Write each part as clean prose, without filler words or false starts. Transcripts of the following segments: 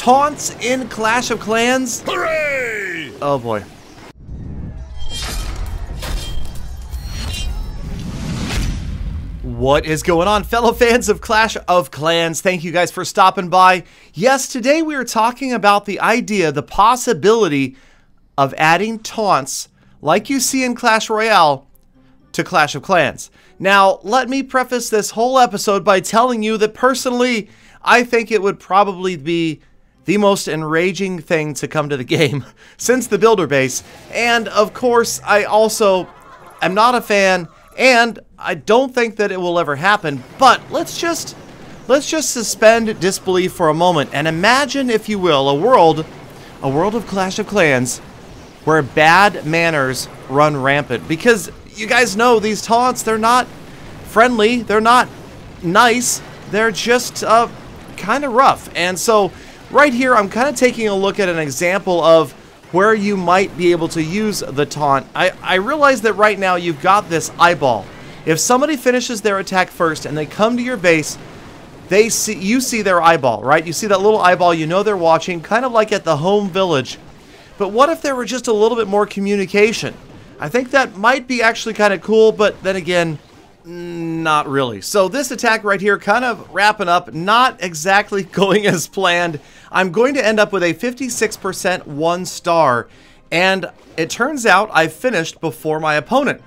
taunts in Clash of Clans? Hooray! Oh boy. What is going on, fellow fans of Clash of Clans? Thank you guys for stopping by. Yes, today we are talking about the idea, the possibility of adding taunts like you see in Clash Royale to Clash of Clans. Now, let me preface this whole episode by telling you that personally, I think it would probably be the most enraging thing to come to the game since the builder base. And of course, I also am not a fan, and I don't think that it will ever happen. But let's just suspend disbelief for a moment and imagine, if you will, a world of Clash of Clans where bad manners run rampant. Because you guys know these taunts, they're not friendly, they're not nice, they're just kind of rough. And so right here, I'm kind of taking a look at an example of where you might be able to use the taunt. I realize that right now you've got this eyeball. If somebody finishes their attack first and they come to your base, you see their eyeball, right? You see that little eyeball, you know they're watching, kind of like at the home village. But what if there were just a little bit more communication? I think that might be actually kind of cool, but then again, not really. So this attack right here, kind of wrapping up, not exactly going as planned. I'm going to end up with a 56% 1-star, and it turns out I finished before my opponent.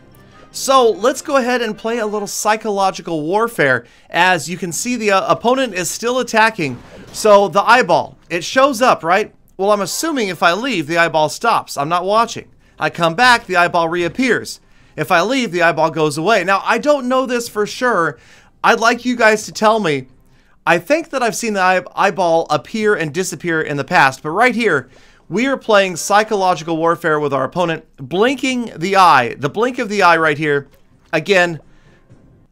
So let's go ahead and play a little psychological warfare. As you can see, the opponent is still attacking. So the eyeball, it shows up, right? Well, I'm assuming if I leave, the eyeball stops. I'm not watching. I come back, the eyeball reappears. If I leave, the eyeball goes away. Now, I don't know this for sure. I'd like you guys to tell me. I think that I've seen the eyeball appear and disappear in the past, but right here, we are playing psychological warfare with our opponent, blinking the eye. The blink of the eye right here, again,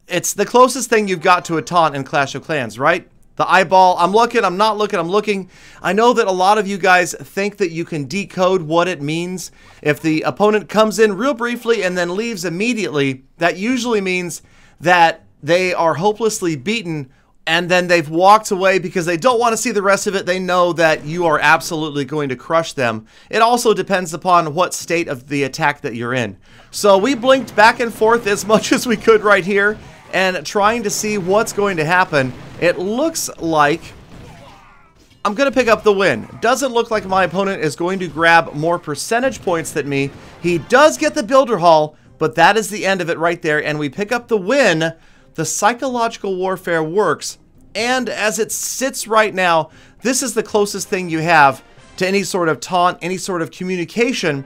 it's the closest thing you've got to a taunt in Clash of Clans, right? The eyeball, I'm looking, I'm not looking, I'm looking. I know that a lot of you guys think that you can decode what it means. If the opponent comes in real briefly and then leaves immediately, that usually means that they are hopelessly beaten and then they've walked away because they don't want to see the rest of it. They know that you are absolutely going to crush them. It also depends upon what state of the attack that you're in. So we blinked back and forth as much as we could right here and trying to see what's going to happen. It looks like I'm going to pick up the win. Doesn't look like my opponent is going to grab more percentage points than me. He does get the Builder Hall, but that is the end of it right there, and we pick up the win. The psychological warfare works, and as it sits right now, this is the closest thing you have to any sort of taunt, any sort of communication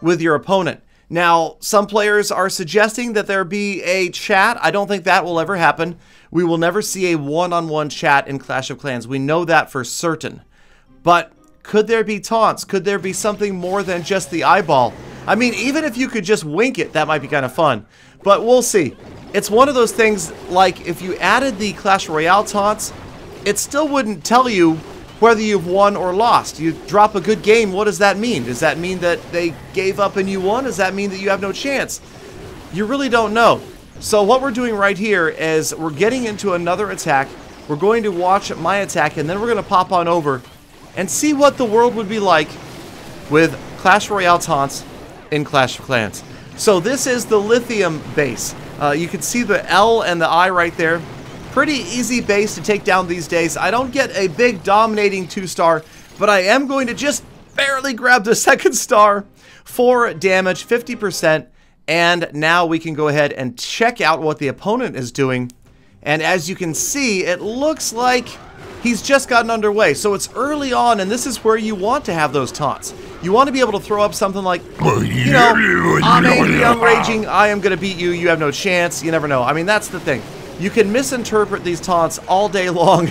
with your opponent. Now, some players are suggesting that there be a chat. I don't think that will ever happen. We will never see a one-on-one chat in Clash of Clans. We know that for certain. But could there be taunts? Could there be something more than just the eyeball? I mean, even if you could just wink it, that might be kind of fun. But we'll see. It's one of those things, like if you added the Clash Royale taunts, it still wouldn't tell you whether you've won or lost. You drop a good game, what does that mean? Does that mean that they gave up and you won? Does that mean that you have no chance? You really don't know. So what we're doing right here is we're getting into another attack. We're going to watch my attack, and then we're going to pop on over and see what the world would be like with Clash Royale taunts in Clash of Clans. So this is the Lithium base. You can see the L and the I right there. Pretty easy base to take down these days. I don't get a big dominating 2-star, but I am going to just barely grab the 2nd star. 4 damage, 50%, and now we can go ahead and check out what the opponent is doing. And as you can see, it looks like he's just gotten underway. So it's early on, and this is where you want to have those taunts. You want to be able to throw up something like, you know, I'm angry, I'm raging, I am going to beat you, you have no chance, you never know. I mean, that's the thing. You can misinterpret these taunts all day long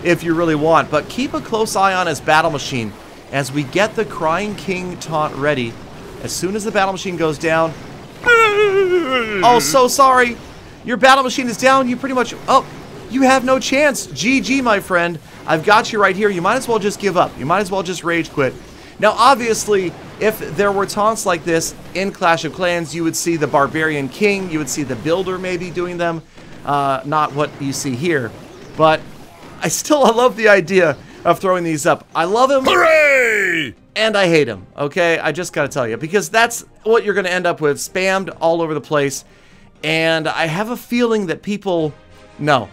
if you really want, but keep a close eye on his battle machine as we get the Crying King taunt ready. As soon as the battle machine goes down, oh, so sorry, your battle machine is down, you pretty much, oh, you have no chance. GG, my friend. I've got you right here. You might as well just give up. You might as well just rage quit. Now, obviously, if there were taunts like this in Clash of Clans, you would see the Barbarian King, you would see the Builder maybe doing them. Not what you see here. But I love the idea of throwing these up. I love him. Hooray! And I hate him, okay? I just gotta tell you, because that's what you're gonna end up with, spammed all over the place. And I have a feeling that people... No,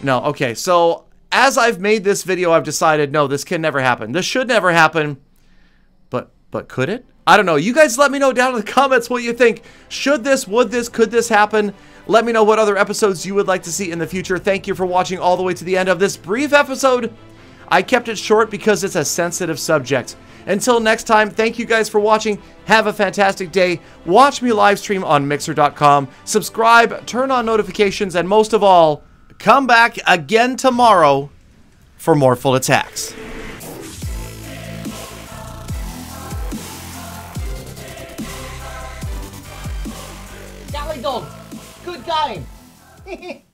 okay. So, as I've made this video, I've decided, no, this can never happen. This should never happen. But could it? I don't know. You guys let me know down in the comments what you think. Should this, would this, could this happen? Let me know what other episodes you would like to see in the future. Thank you for watching all the way to the end of this brief episode. I kept it short because it's a sensitive subject. Until next time, thank you guys for watching. Have a fantastic day. Watch me live stream on Mixer.com. Subscribe, turn on notifications, and most of all, come back again tomorrow for more full attacks. Golly dog, good game.